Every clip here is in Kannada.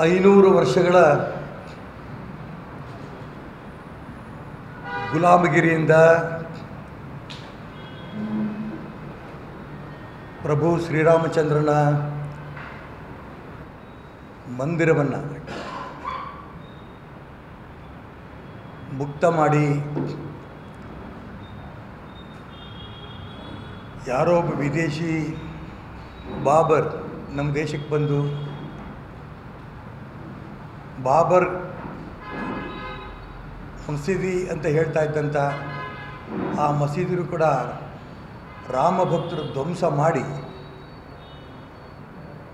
500 ವರ್ಷಗಳ ಗುಲಾಮಗಿರಿಯಿಂದ ಪ್ರಭು ಶ್ರೀರಾಮಚಂದ್ರನ ಮಂದಿರವನ್ನು ಮುಕ್ತ ಮಾಡಿ ಯಾರೋ ಒಬ್ಬ ವಿದೇಶಿ ಬಾಬರ್ ನಮ್ಮ ದೇಶಕ್ಕೆ ಬಂದು ಬಾಬರ್ ಮಸೀದಿ ಅಂತ ಹೇಳ್ತಾ ಇದ್ದಂಥ ಆ ಮಸೀದಿರು ಕೂಡ ರಾಮ ಭಕ್ತರು ಧ್ವಂಸ ಮಾಡಿ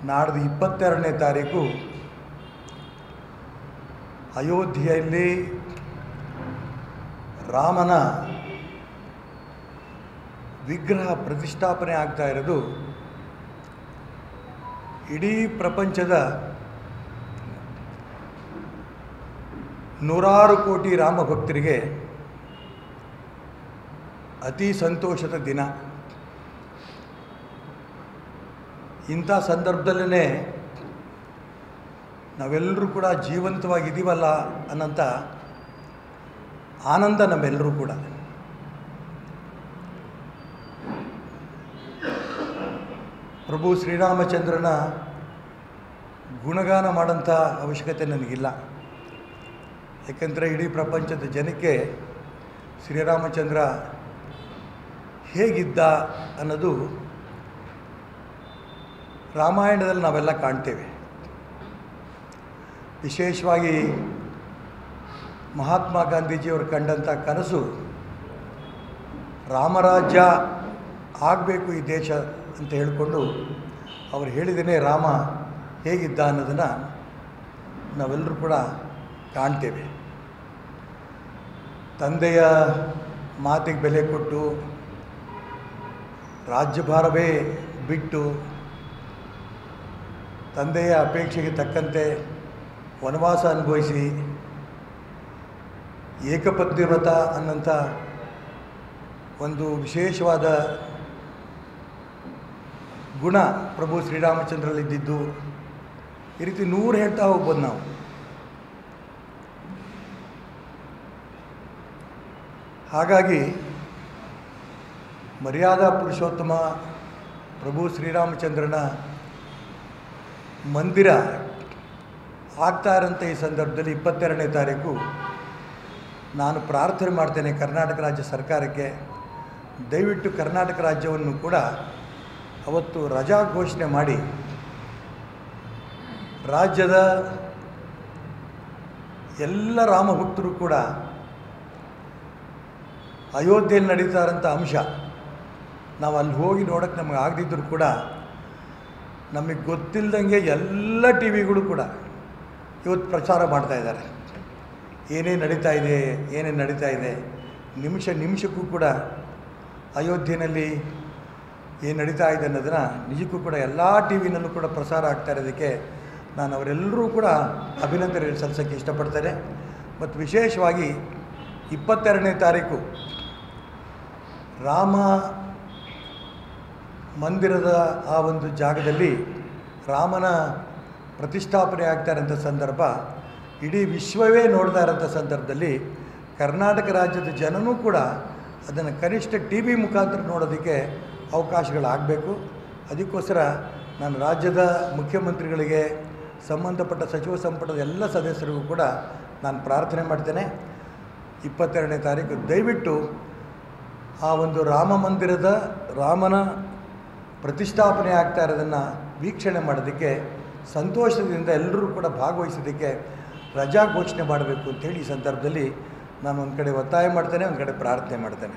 ನಾಡ್ದು 22ನೇ ತಾರೀಕು ಅಯೋಧ್ಯೆಯಲ್ಲಿ ರಾಮನ ವಿಗ್ರಹ ಪ್ರತಿಷ್ಠಾಪನೆ ಆಗ್ತಾ ಇರೋದು ಇಡೀ ಪ್ರಪಂಚದ ನೂರಾರು ಕೋಟಿ ರಾಮ ಭಕ್ತರಿಗೆ ಅತಿ ಸಂತೋಷದ ದಿನ. ಇಂಥ ಸಂದರ್ಭದಲ್ಲೇ ನಾವೆಲ್ಲರೂ ಕೂಡ ಜೀವಂತವಾಗಿದ್ದೀವಲ್ಲ ಅನ್ನೋಂಥ ಆನಂದ ನಮ್ಮೆಲ್ಲರೂ ಕೂಡ. ಪ್ರಭು ಶ್ರೀರಾಮಚಂದ್ರನ ಗುಣಗಾನ ಮಾಡೋಂಥ ಅವಶ್ಯಕತೆ ನನಗಿಲ್ಲ. ಏಕೆಂದರೆ ಇಡೀ ಪ್ರಪಂಚದ ಜನಕ್ಕೆ ಶ್ರೀರಾಮಚಂದ್ರ ಹೇಗಿದ್ದ ಅನ್ನೋದು ರಾಮಾಯಣದಲ್ಲಿ ನಾವೆಲ್ಲ ಕಾಣ್ತೇವೆ. ವಿಶೇಷವಾಗಿ ಮಹಾತ್ಮ ಗಾಂಧೀಜಿಯವರು ಕಂಡಂಥ ಕನಸು ರಾಮರಾಜ್ಯ ಆಗಬೇಕು ಈ ದೇಶ ಅಂತ ಹೇಳಿಕೊಂಡು ಅವರು ಹೇಳಿದೇ ರಾಮ ಹೇಗಿದ್ದ ಅನ್ನೋದನ್ನು ನಾವೆಲ್ಲರೂ ಕೂಡ ಕಾಣ್ತೇವೆ. ತಂದೆಯ ಮಾತಿಗೆ ಬೆಲೆ ಕೊಟ್ಟು ರಾಜ್ಯಭಾರವೇ ಬಿಟ್ಟು ತಂದೆಯ ಅಪೇಕ್ಷೆಗೆ ತಕ್ಕಂತೆ ವನವಾಸ ಅನುಭವಿಸಿ ಏಕಪತ್ನಿ ವ್ರತ ಅನ್ನೋಂಥ ಒಂದು ವಿಶೇಷವಾದ ಗುಣ ಪ್ರಭು ಶ್ರೀರಾಮಚಂದ್ರಲ್ಲಿದ್ದಿದ್ದು, ಈ ರೀತಿ 100 ಹೇಳ್ತಾ ಹೋಗ್ಬೋದು ನಾವು. ಹಾಗಾಗಿ ಮರ್ಯಾದಾ ಪುರುಷೋತ್ತಮ ಪ್ರಭು ಶ್ರೀರಾಮಚಂದ್ರನ ಮಂದಿರ ಆಗ್ತಾ ಇರೋಂಥ ಈ ಸಂದರ್ಭದಲ್ಲಿ 22ನೇ ತಾರೀಕು ನಾನು ಪ್ರಾರ್ಥನೆ ಮಾಡ್ತೇನೆ ಕರ್ನಾಟಕ ರಾಜ್ಯ ಸರ್ಕಾರಕ್ಕೆ, ದಯವಿಟ್ಟು ಕರ್ನಾಟಕ ರಾಜ್ಯವನ್ನು ಕೂಡ ಅವತ್ತು ರಜಾ ಘೋಷಣೆ ಮಾಡಿ ರಾಜ್ಯದ ಎಲ್ಲ ರಾಮಭಕ್ತರು ಕೂಡ ಅಯೋಧ್ಯೆಯಲ್ಲಿ ನಡೀತಾ ಇರೋಂಥ ಅಂಶ ನಾವು ಅಲ್ಲಿ ಹೋಗಿ ನೋಡೋಕ್ಕೆ ನಮಗೆ ಆಗದಿದ್ದರೂ ಕೂಡ ನಮಗೆ ಗೊತ್ತಿಲ್ಲದಂಗೆ ಎಲ್ಲ ಟಿ ವಿಗಳು ಕೂಡ ಇವತ್ತು ಪ್ರಚಾರ ಮಾಡ್ತಾಯಿದ್ದಾರೆ. ಏನೇನು ನಡೀತಾ ಇದೆ ನಿಮಿಷಕ್ಕೂ ಕೂಡ ಅಯೋಧ್ಯೆಯಲ್ಲಿ ಏನು ನಡೀತಾ ಇದೆ ಅನ್ನೋದನ್ನು ನಿಜಕ್ಕೂ ಕೂಡ ಎಲ್ಲ ಟಿ ವಿನಲ್ಲೂ ಕೂಡ ಪ್ರಸಾರ ಆಗ್ತಾ ಇರೋದಕ್ಕೆ ನಾನು ಅವರೆಲ್ಲರೂ ಕೂಡ ಅಭಿನಂದನೆ ಸಲ್ಲಿಸೋಕ್ಕೆ ಇಷ್ಟಪಡ್ತಾರೆ. ಮತ್ತು ವಿಶೇಷವಾಗಿ 22ನೇ ತಾರೀಕು ರಾಮ ಮಂದಿರದ ಆ ಒಂದು ಜಾಗದಲ್ಲಿ ರಾಮನ ಪ್ರತಿಷ್ಠಾಪನೆ ಆಗ್ತಾ ಇರೋಂಥ ಸಂದರ್ಭ ಇಡೀ ವಿಶ್ವವೇ ನೋಡ್ತಾ ಇರೋಂಥ ಸಂದರ್ಭದಲ್ಲಿ ಕರ್ನಾಟಕ ರಾಜ್ಯದ ಜನನೂ ಕೂಡ ಅದನ್ನು ಕನಿಷ್ಠ ಟಿ ವಿ ಮುಖಾಂತರ ನೋಡೋದಕ್ಕೆ ಅವಕಾಶಗಳಾಗಬೇಕು. ಅದಕ್ಕೋಸ್ಕರ ನಾನು ರಾಜ್ಯದ ಮುಖ್ಯಮಂತ್ರಿಗಳಿಗೆ, ಸಂಬಂಧಪಟ್ಟ ಸಚಿವ ಸಂಪುಟದ ಎಲ್ಲ ಸದಸ್ಯರಿಗೂ ಕೂಡ ನಾನು ಪ್ರಾರ್ಥನೆ ಮಾಡ್ತೇನೆ, 22ನೇ ತಾರೀಕು ದಯವಿಟ್ಟು ಆ ಒಂದು ರಾಮ ಮಂದಿರದ ರಾಮನ ಪ್ರತಿಷ್ಠಾಪನೆ ಆಗ್ತಾ ಇರೋದನ್ನು ವೀಕ್ಷಣೆ ಮಾಡೋದಕ್ಕೆ ಸಂತೋಷದಿಂದ ಎಲ್ಲರೂ ಕೂಡ ಭಾಗವಹಿಸೋದಕ್ಕೆ ರಜಾ ಘೋಷಣೆ ಮಾಡಬೇಕು ಅಂತೇಳಿ ಈ ಸಂದರ್ಭದಲ್ಲಿ ನಾನು ಒಂದು ಕಡೆ ಒತ್ತಾಯ ಮಾಡ್ತೇನೆ, ಒಂದು ಕಡೆ ಪ್ರಾರ್ಥನೆ ಮಾಡ್ತೇನೆ.